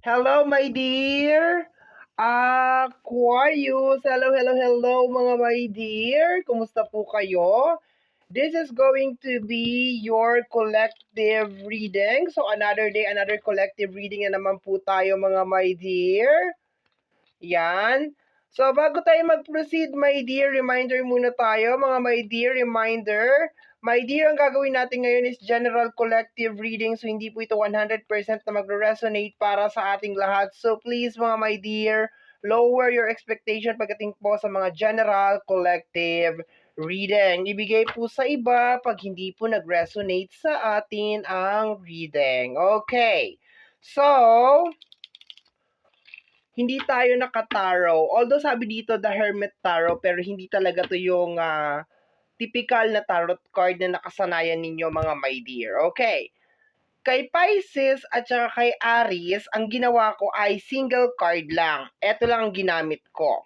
Hello, my dear! Aquarius! Hello, mga my dear! Kumusta po kayo? This is going to be your collective reading. So, another day, another collective reading na naman po tayo, mga my dear. Yan. So, bago tayo mag-proceed, my dear, reminder muna tayo, mga my dear, reminder. My dear, ang gagawin natin ngayon is general collective reading. So, hindi po ito 100% na magre-resonate para sa ating lahat. So, please, mga my dear, lower your expectation pagdating po sa mga general collective reading. Ibigay po sa iba pag hindi po nag-resonate sa atin ang reading. Okay. So, hindi tayo naka-tarot. Although sabi dito the Hermit Tarot, pero hindi talaga to yung typical na tarot card na nakasanayan ninyo mga my dear. Okay. Kay Pisces at saka kay Aries, ang ginawa ko ay single card lang. Ito lang ang ginamit ko.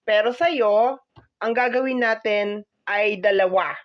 Pero sa'yo, ang gagawin natin ay dalawa.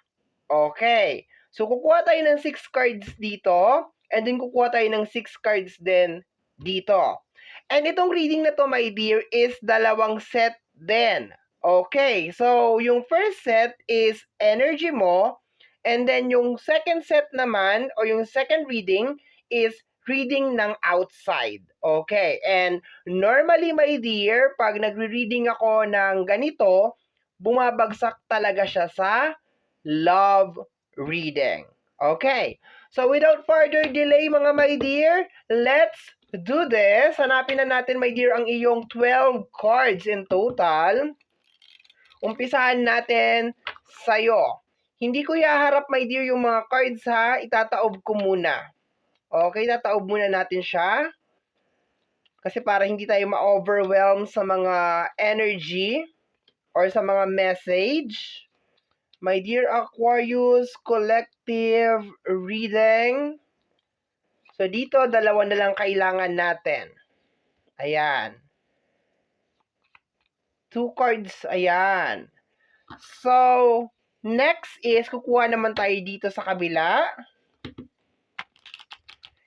Okay. So, kukuha tayo ng 6 cards dito, and then kukuha tayo ng 6 cards din dito. And itong reading na to, my dear, is dalawang set din. Okay. So, yung first set is energy mo, and then yung second set naman, o yung second reading, is reading ng outside. Okay. And normally, my dear, pag nagre-reading ako ng ganito, bumabagsak talaga siya sa love reading. Okay. So without further delay mga my dear, let's do this. Hanapin na natin my dear ang iyong 12 cards in total. Umpisahan natin sa'yo. Hindi ko ihaharap my dear yung mga cards ha. Itataob ko muna. Okay, tataob muna natin siya. Kasi para hindi tayo ma-overwhelm sa mga energy or sa mga message. My dear Aquarius, collective reading. So, dito, dalawa na lang kailangan natin. Ayan. 2 cards, ayan. So, next is, kukuha naman tayo dito sa kabila.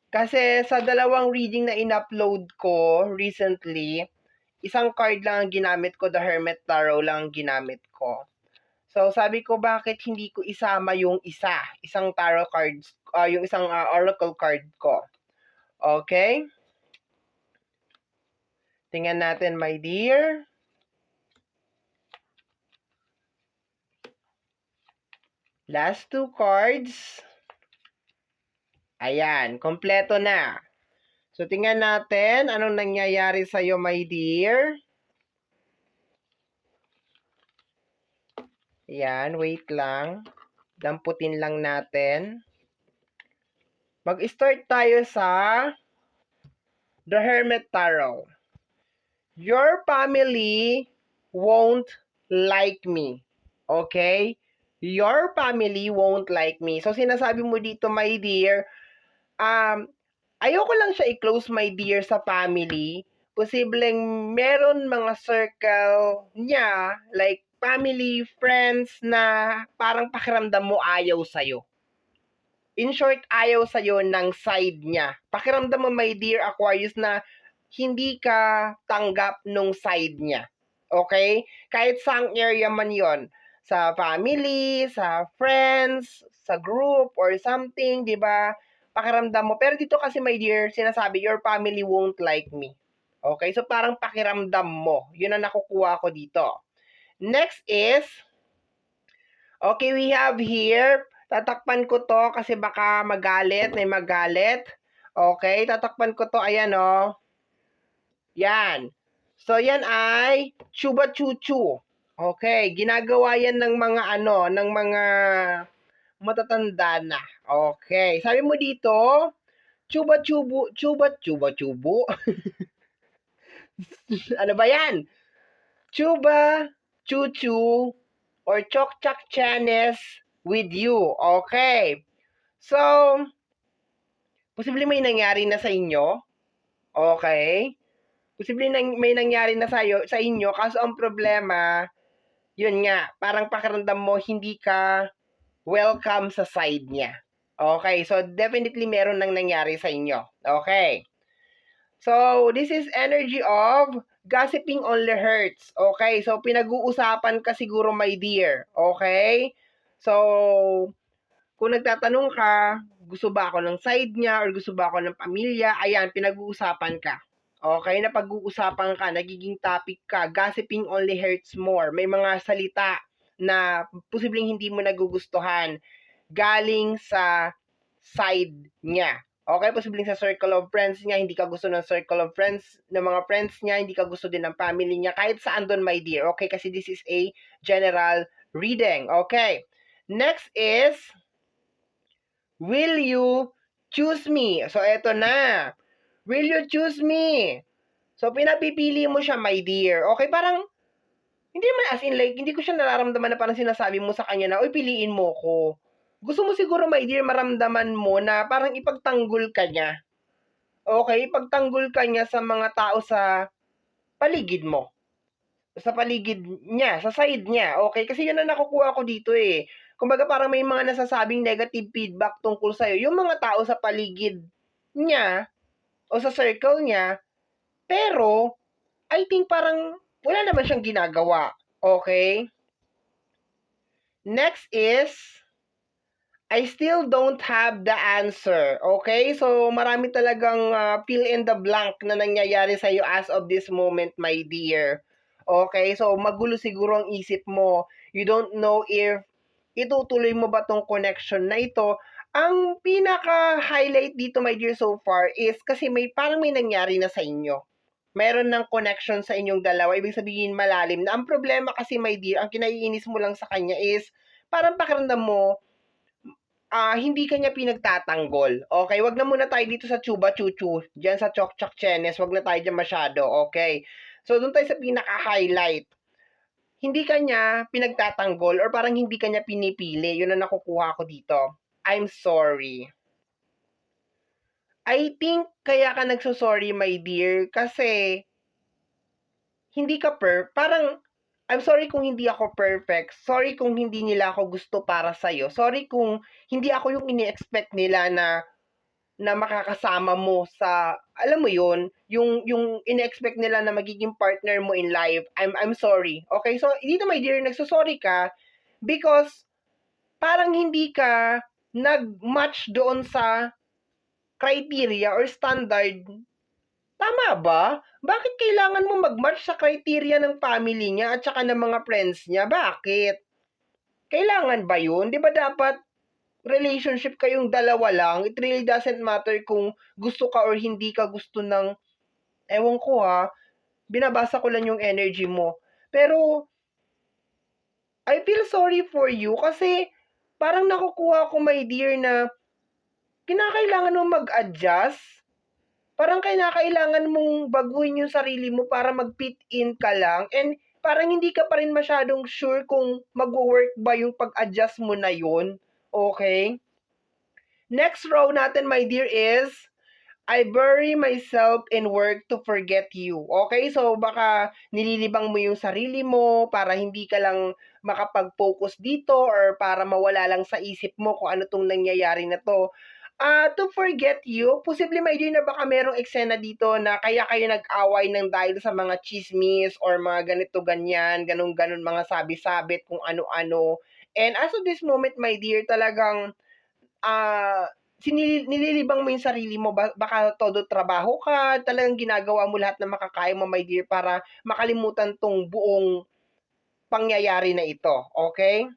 Kasi sa dalawang reading na in-upload ko recently, isang card lang ang ginamit ko, the Hermit Tarot lang ang ginamit ko. So, sabi ko, bakit hindi ko isama yung isang tarot cards, yung isang oracle card ko. Okay? Tingnan natin, my dear. Last 2 cards. Ayan, kompleto na. So, tingnan natin anong nangyayari sa'yo, my dear. Ayan, wait lang. Damputin lang natin. Mag-start tayo sa The Hermit Tarot. Your family won't like me. Okay? Your family won't like me. So, sinasabi mo dito, my dear, ayoko lang siya i-close, my dear, sa family. Posibleng meron mga circle niya, like family, friends, na parang pakiramdam mo ayaw sa'yo. In short, ayaw sa'yo ng side niya. Pakiramdam mo, my dear Aquarius, na hindi ka tanggap nung side niya. Okay? Kahit saang area man yon, sa family, sa friends, sa group, or something, di ba? Pakiramdam mo. Pero dito kasi, my dear, sinasabi, your family won't like me. Okay? So, parang pakiramdam mo. Yun ang nakukuha ko dito. Next is, okay, we have here, tatakpan ko to kasi baka magalit, may magalit. Okay, tatakpan ko to, ayan o. Yan. So, yan ay chuba chuchu. Okay, ginagawa yan ng mga ng mga matatanda na. Okay, sabi mo dito, chuba chubu. Ano ba yan? Chuba chuchu or chok chak chanes with you. Okay. So, posible may nangyari na sa inyo. Okay. Posible may nangyari na sa inyo. Kaso ang problema, yun nga, parang pakiramdam mo hindi ka welcome sa side niya. Okay. So, definitely meron nang nangyari sa inyo. Okay. So, this is energy of gossiping only hurts. Okay? So, pinag-uusapan ka siguro, my dear. Okay? So, kung nagtatanong ka, gusto ba ako ng side niya or gusto ba ako ng pamilya, ayan, pinag-uusapan ka. Okay? Napag-uusapan ka, nagiging topic ka, gossiping only hurts more. May mga salita na posibleng hindi mo nagugustuhan galing sa side niya. Okay, posibleng sa circle of friends niya, hindi ka gusto ng circle of friends, ng mga friends niya, hindi ka gusto din ng family niya, kahit saan doon, my dear. Okay, kasi this is a general reading. Okay. Next is, will you choose me? So, eto na. Will you choose me? So, pinapipili mo siya, my dear. Okay, parang, hindi naman as in like, hindi ko siya nararamdaman na parang sinasabi mo sa kanya na, uy, piliin mo ko. Gusto mo siguro, my dear, maramdaman mo na parang ipagtanggol ka niya. Okay, ipagtanggol ka niya sa mga tao sa paligid mo. Sa paligid niya, sa side niya. Okay, kasi yun ang nakukuha ko dito eh. Kumbaga parang may mga nasasabing negative feedback tungkol sa'yo. Yung mga tao sa paligid niya o sa circle niya, pero I think parang wala naman siyang ginagawa. Okay? Next is, I still don't have the answer. Okay? So, marami talagang fill in the blank na nangyayari sa'yo as of this moment, my dear. Okay? So, magulo siguro ang isip mo. You don't know if itutuloy mo ba tong connection na ito. Ang pinaka-highlight dito, my dear, so far is kasi parang may nangyari na sa inyo. Meron ng connection sa inyong dalawa. Ibig sabihin malalim na. Ang problema kasi, my dear, ang kinaiinis mo lang sa kanya is parang pakiramdam mo, hindi ka niya pinagtatanggol. Okay, wag na muna tayo dito sa Chuba Chuchu. Diyan sa Chok Chok Chenes, wag na tayo diyan masyado. Okay. So, doon tayo sa pinaka-highlight. Hindi ka niya pinagtatanggol or parang hindi ka niya pinipili. Yun ang nakukuha ko dito. I'm sorry. I think kaya ka nagsusorry, my dear, kasi hindi ka parang I'm sorry kung hindi ako perfect. Sorry kung hindi nila ako gusto para sa'yo. Sorry kung hindi ako yung ini-expect nila na makakasama mo sa, alam mo yun, yung in-expect nila na magiging partner mo in life. I'm sorry. Okay, so dito, my dear, nagsusorry ka because parang hindi ka nag-match doon sa criteria or standard. Tama ba? Bakit kailangan mo mag-match sa criteria ng family niya at saka ng mga friends niya? Bakit? Kailangan ba yun? Di ba dapat relationship kayong dalawa lang? It really doesn't matter kung gusto ka or hindi ka gusto ng, ewan ko ha, binabasa ko lang yung energy mo. Pero, I feel sorry for you kasi parang nakukuha ko, my dear, na kinakailangan mo mag-adjust. Parang kinakailangan mong baguhin yung sarili mo para mag-fit in ka lang. And parang hindi ka pa rin masyadong sure kung mag-work ba yung pag-adjust mo na yun. Okay? Next row natin, my dear, is I bury myself in work to forget you. Okay? So, baka nililibang mo yung sarili mo para hindi ka lang makapag-focus dito or para mawala lang sa isip mo kung ano tong nangyayari na to. To forget you, posible, my dear, na baka merong eksena dito na kaya kayo nag-away ng dahil sa mga chismis or mga ganito, ganyan, ganun-ganun, mga sabi-sabit, kung ano-ano. And as of this moment, my dear, talagang nililibang mo yung sarili mo, baka todo trabaho ka, talagang ginagawa mo lahat na makakaya mo, my dear, para makalimutan tong buong pangyayari na ito. Okay?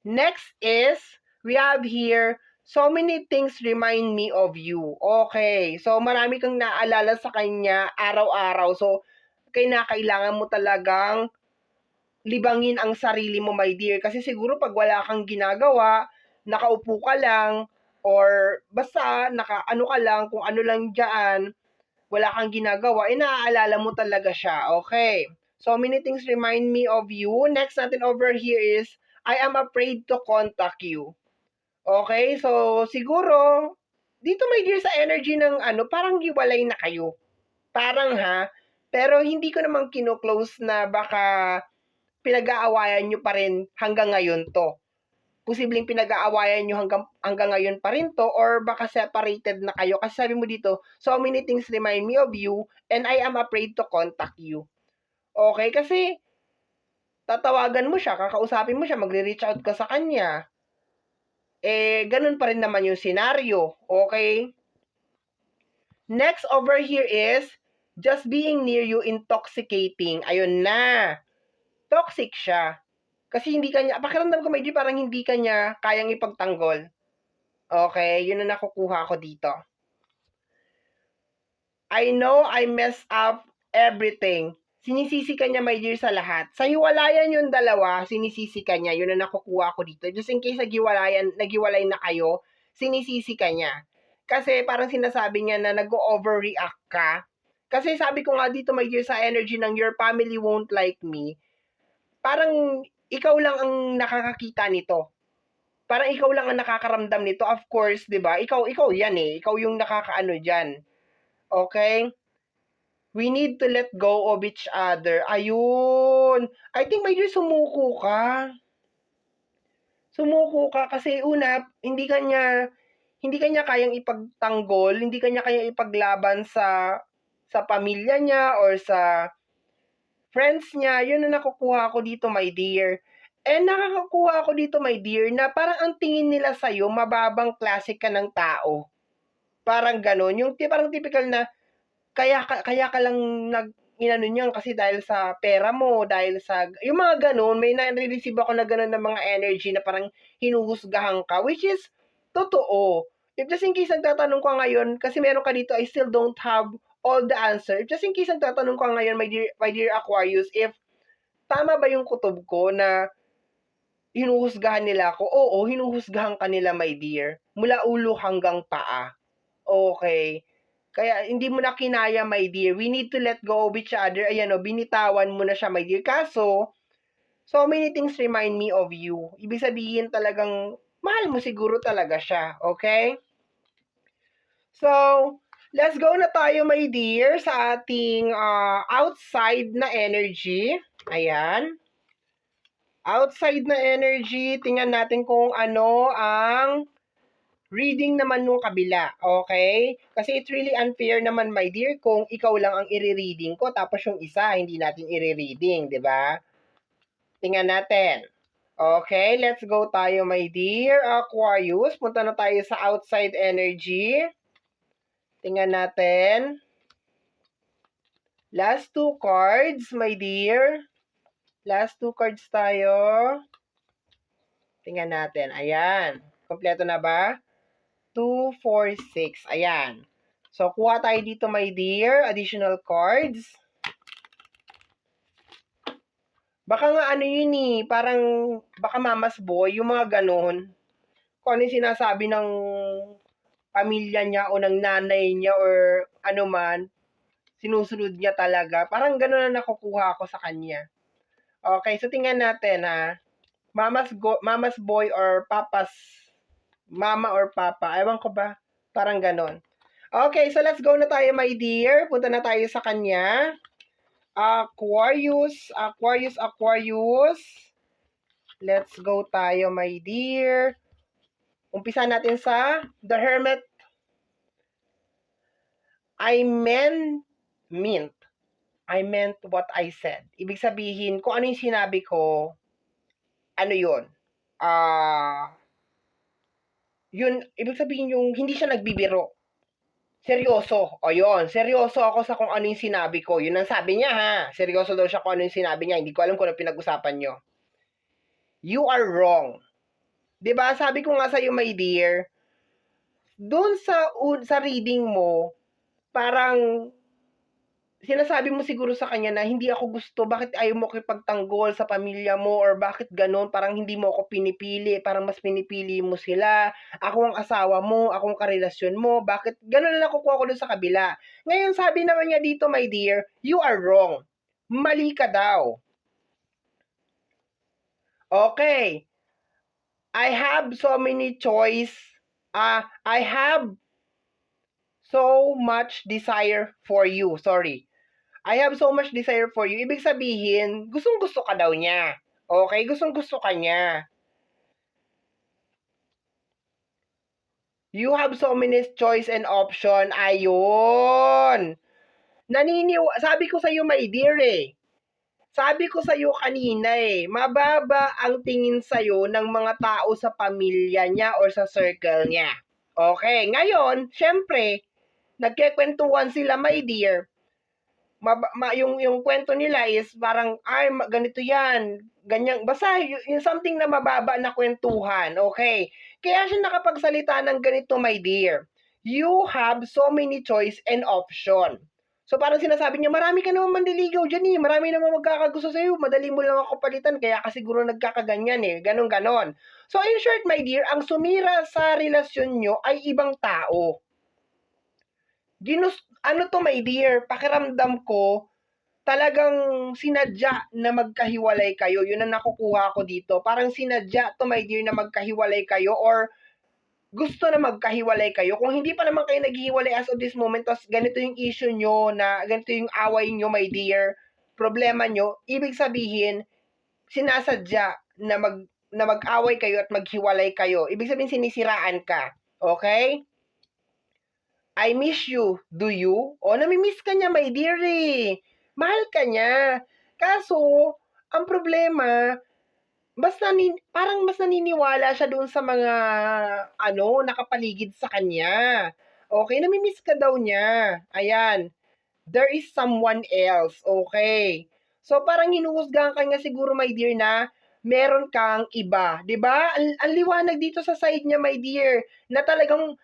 Next is, we have here, so many things remind me of you. Okay. So, marami kang naalala sa kanya araw-araw. So, kailangan mo talagang libangin ang sarili mo, my dear. Kasi siguro pag wala kang ginagawa, nakaupo ka lang, or basta naka-ano ka lang, kung ano lang dyan, wala kang ginagawa, naaalala mo talaga siya. Okay. So many things remind me of you. Next natin over here is, I am afraid to contact you. Okay, so siguro, dito, my dear, sa energy ng parang hiwalay na kayo. Parang pero hindi ko naman kino-close na baka pinag-aawayan nyo pa rin hanggang ngayon to. posibleng pinag-aawayan nyo hanggang ngayon pa rin to, or baka separated na kayo. Kasi sabi mo dito, so many things remind me of you and I am afraid to contact you. Okay, kasi tatawagan mo siya, kakausapin mo siya, magre-reach out ka sa kanya. Ganun pa rin naman yung senaryo. Okay? Next over here is, just being near you intoxicating. Ayun na. Toxic siya. Kasi hindi kanya, pakiramdam ko medyo parang hindi kanya kayang ipagtanggol. Okay? Yun ang nakukuha ko dito. I know I messed up everything. Sinisisi ka niya, my dear, sa lahat. Sa hiwalayan yung dalawa, sinisisi ka niya. Yun ang nakukuha ko dito. Just in case naghiwalay na kayo, sinisisi ka niya. Kasi parang sinasabi niya na nag-overreact ka. Kasi sabi ko nga dito, my dear, sa energy ng your family won't like me, parang ikaw lang ang nakakakita nito. Parang ikaw lang ang nakakaramdam nito. Of course, 'di ba? Ikaw yan eh. Ikaw yung nakakaano diyan. Okay? We need to let go of each other. Ayun. I think medyo sumuko ka. Sumuko ka kasi una, hindi kanya kayang ipagtanggol, hindi kanya kayang ipaglaban sa pamilya niya or sa friends niya. Yun ang nakukuha ko dito, my dear. And nakakakuha ko dito, my dear, na parang ang tingin nila sa'yo, mababang klase ka ng tao. Parang ganon. Yung parang typical na, kaya ka lang inano niyan kasi dahil sa pera mo, dahil sa, yung mga ganon, may nare-receive ako na ganon ng mga energy na parang hinuhusgahan ka, which is, totoo. If just in case nagtatanong ka ngayon, kasi meron ka dito, I still don't have all the answer. If just in case nagtatanong ka ngayon, my dear Aquarius, if tama ba yung kutob ko na hinuhusgahan nila ako? Oo, hinuhusgahan ka nila, my dear. Mula ulo hanggang paa. Okay. Kaya hindi mo na kinaya, my dear. We need to let go of each other. Ayan o, binitawan mo na siya, my dear. Kaso, so many things remind me of you. Ibig sabihin talagang, mahal mo siguro talaga siya. Okay? So, let's go na tayo, my dear, sa ating outside na energy. Ayan. Outside na energy, tingnan natin kung ano ang reading naman nung kabila, okay? Kasi it's really unfair naman, my dear, kung ikaw lang ang i-reading ko, tapos yung isa, hindi natin i-reading, di ba? Tingnan natin. Okay, let's go tayo, my dear Aquarius. Punta na tayo sa outside energy. Tingnan natin. Last two cards, my dear. Last two cards tayo. Tingnan natin. Ayan. Kompleto na ba? 2, 4, 6. Ayan. So, kuha tayo dito, my dear. Additional cards. Baka nga ano yun eh. Parang, baka mama's boy. Yung mga ganon. Kung ano yung sinasabi ng pamilya niya o ng nanay niya or ano man, sinusunod niya talaga. Parang ganon na nakukuha ako sa kanya. Okay, so tingnan natin ha. Mama's boy or papa's mama or papa. Ewan ko ba? Parang ganon. Okay, so let's go na tayo, my dear. Punta na tayo sa kanya. Aquarius. Let's go tayo, my dear. Umpisa natin sa The Hermit. I meant what I said. Ibig sabihin, kung ano yung sinabi ko, ano yun? Yun, ibig sabihin yung hindi siya nagbibiro. Seryoso. O yun, seryoso ako sa kung ano yung sinabi ko. Yun ang sabi niya ha. Seryoso daw siya kung ano yung sinabi niya. Hindi ko alam kung ano pinag-usapan nyo. You are wrong. 'Di ba? Sabi ko nga sa iyo, my dear, doon sa reading mo, parang sinasabi mo siguro sa kanya na hindi ako gusto, bakit ayaw mo kipagtanggol sa pamilya mo or bakit ganon, parang hindi mo ako pinipili, parang mas pinipili mo sila, ako ang asawa mo, ako ang karelasyon mo, bakit ganon na nakukuha ko doon sa kabila. Ngayon sabi naman niya dito, my dear, you are wrong. Mali ka daw. Okay. I have so many choice. I have so much desire for you. Sorry. I have so much desire for you. Ibig sabihin, gustong-gusto ka daw niya. Okay? Gustong-gusto ka niya. You have so many choice and option. Ayun. Sabi ko sa'yo, my dear eh. Sabi ko sa'yo kanina eh, mababa ang tingin sa'yo ng mga tao sa pamilya niya or sa circle niya. Okay, ngayon, syempre, nagkekwentuhan sila, my dear. Yung kwento nila is parang, ay, ganito yan, ganyan, basta yung something na mababa na kwentuhan, okay? Kaya siya nakapagsalita ng ganito, my dear. You have so many choice and option. So parang sinasabi niya, marami ka naman manliligaw dyan eh, marami naman magkakagusto sa'yo, madali mo lang ako palitan, kaya ka siguro nagkakaganyan eh, ganon-ganon. So in short, my dear, ang sumira sa relasyon nyo ay ibang tao. Ano to, my dear, pakiramdam ko, talagang sinadya na magkahiwalay kayo. Yun ang nakukuha ko dito. Parang sinadya to, my dear, na magkahiwalay kayo or gusto na magkahiwalay kayo. Kung hindi pa naman kayo naghihiwalay as of this moment, tapos ganito yung issue nyo, na ganito yung away nyo, my dear, problema nyo, ibig sabihin, sinasadya na mag-away kayo at maghiwalay kayo. Ibig sabihin, sinisiraan ka. Okay? I miss you. Do you? O, namimiss ka niya, my dear eh. Mahal ka niya. Kaso, ang problema, parang mas naniniwala siya doon sa mga, nakapaligid sa kanya. Okay, namimiss ka daw niya. Ayan. There is someone else. Okay. So, parang hinuhusgahan ka niya siguro, my dear, na meron kang iba. 'Di ba? Ang liwanag dito sa side niya, my dear, na talagang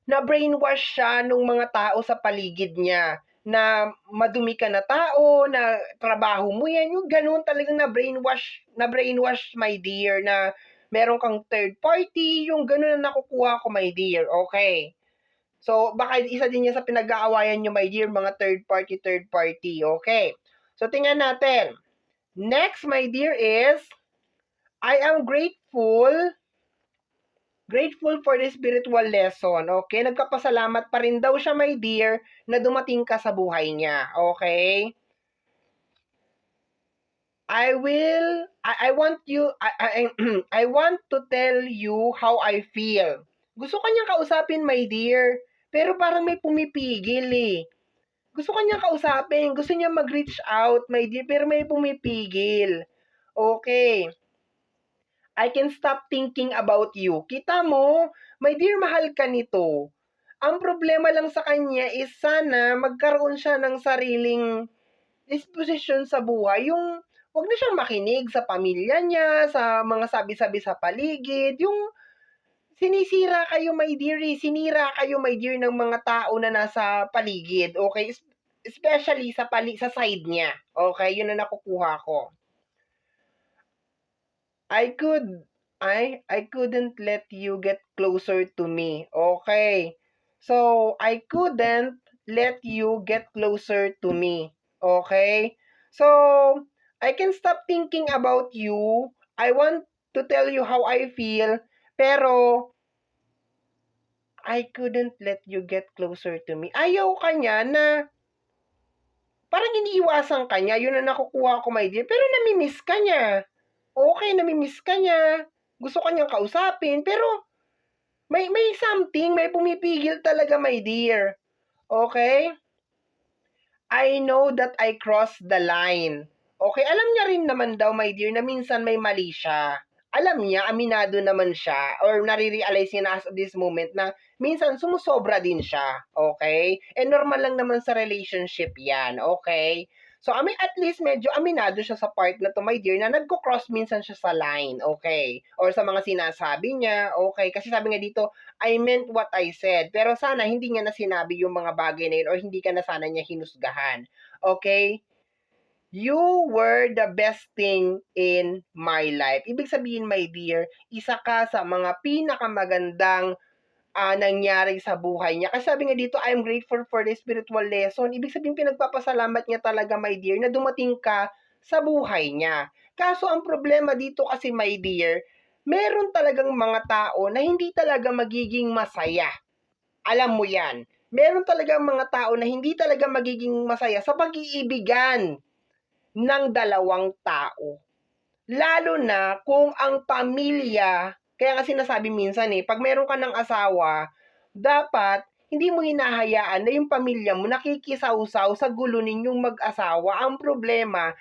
na brainwash siya nung mga tao sa paligid niya na madumi ka na tao, na trabaho mo yan, yung ganun talagang na brainwash, my dear, na meron kang third party, yung ganun na nakukuha ko, my dear, okay. So, baka isa din yan sa pinag-aawayan nyo, my dear, mga third party, okay. So, tingnan natin. Next, my dear, is, I am grateful for the spiritual lesson, okay? Nagkapasalamat pa rin daw siya, my dear, na dumating ka sa buhay niya, okay? I want to tell you how I feel. Gusto kanyang kausapin, my dear, pero parang may pumipigil eh. Gusto kanyang kausapin, gusto niya mag-reach out, my dear, pero may pumipigil. Okay. I can stop thinking about you. Kita mo, my dear, mahal ka nito. Ang problema lang sa kanya is sana magkaroon siya ng sariling disposition sa buhay. Yung wag na siyang makinig sa pamilya niya, sa mga sabi-sabi sa paligid. Yung sinisira kayo, my dear, sinira kayo, my dear, ng mga tao na nasa paligid. Okay? Especially sa side niya. Okay? Yun ang nakukuha ko. I couldn't let you get closer to me. Okay. So, I couldn't let you get closer to me. Okay? So, I can stop thinking about you. I want to tell you how I feel, pero I couldn't let you get closer to me. Ayaw ka niya na parang iniiwasan ka niya. Yun ang nakukuha ko, my dear. Pero namimiss ka niya. Okay, namimiss ka niya, gusto ka niyang kausapin, pero may something, may pumipigil talaga, my dear. Okay? I know that I crossed the line. Okay, alam niya rin naman daw, my dear, na minsan may mali siya. Alam niya, aminado naman siya, or nare-realize niya na as of this moment na minsan sumusobra din siya. Okay? And normal lang naman sa relationship yan. Okay? So, at least medyo aminado siya sa part na to, my dear, na nagko-cross minsan siya sa line, okay? Or sa mga sinasabi niya, okay? Kasi sabi nga dito, I meant what I said. Pero sana hindi niya na sinabi yung mga bagay na yun or hindi ka na sana niya hinusgahan. Okay? You were the best thing in my life. Ibig sabihin, my dear, isa ka sa mga pinakamagandang nangyari sa buhay niya. Kasi sabi nga dito, I'm grateful for the spiritual lesson. Ibig sabihin, pinagpapasalamat niya talaga, my dear, na dumating ka sa buhay niya. Kaso ang problema dito kasi, my dear, meron talagang mga tao na hindi talaga magiging masaya. Alam mo yan. Meron talagang mga tao na hindi talaga magiging masaya sa pag-iibigan ng dalawang tao. Lalo na kung ang pamilya Kaya nga sinasabi minsan pag meron ka ng asawa, dapat hindi mo hinahayaan na yung pamilya mo nakikisawsaw sa gulo ninyong mag-asawa. Ang problema,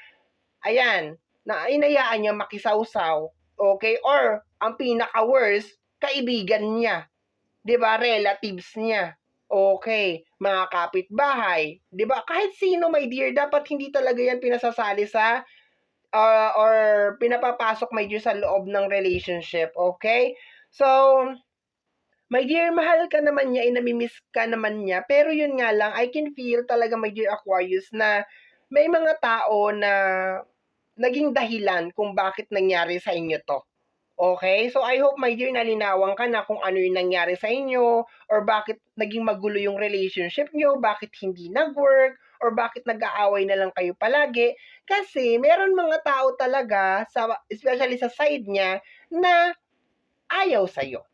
ayan, na inayaan niya makisawsaw, okay? Or, ang pinaka-worst, kaibigan niya, 'di ba? Relatives niya. Okay, mga kapitbahay, 'di ba? Kahit sino, my dear, dapat hindi talaga 'yan pinasasali sa or pinapapasok, my dear, sa loob ng relationship, okay? So, my dear, mahal ka naman niya, namimiss ka naman niya, pero yun nga lang, I can feel talaga, my dear Aquarius, na may mga tao na naging dahilan kung bakit nangyari sa inyo to. Okay? So, I hope, my dear, nalinawan ka na kung ano yung nangyari sa inyo, or bakit naging magulo yung relationship nyo, bakit hindi nag-work, or bakit nag-aaway na lang kayo palagi. Kasi, meron mga tao talaga, especially sa side niya, na ayaw sa'yo.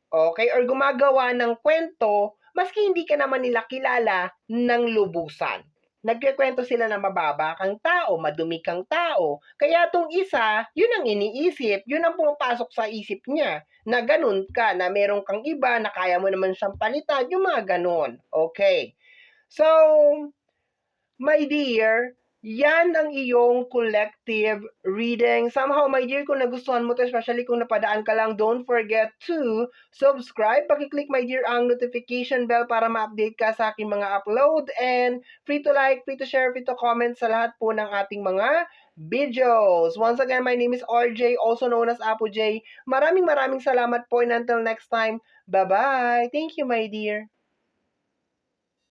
Okay? Or gumagawa ng kwento, maski hindi ka naman nila kilala ng lubusan. Nagkikwento sila na mababa kang tao, madumi kang tao. Kaya tong isa, yun ang iniisip, yun ang pumapasok sa isip niya, na ganun ka, na meron kang iba, na kaya mo naman siyang palitan, yung mga ganun. Okay. So, my dear, yan ang iyong collective reading. Somehow, my dear, kung nagustuhan mo to, especially kung napadaan ka lang, don't forget to subscribe. Pakiclick, my dear, ang notification bell para ma-update ka sa aking mga upload. And free to like, free to share, free to comment sa lahat po ng ating mga videos. Once again, my name is RJ, also known as Apo J. Maraming salamat po, and until next time, bye-bye. Thank you, my dear.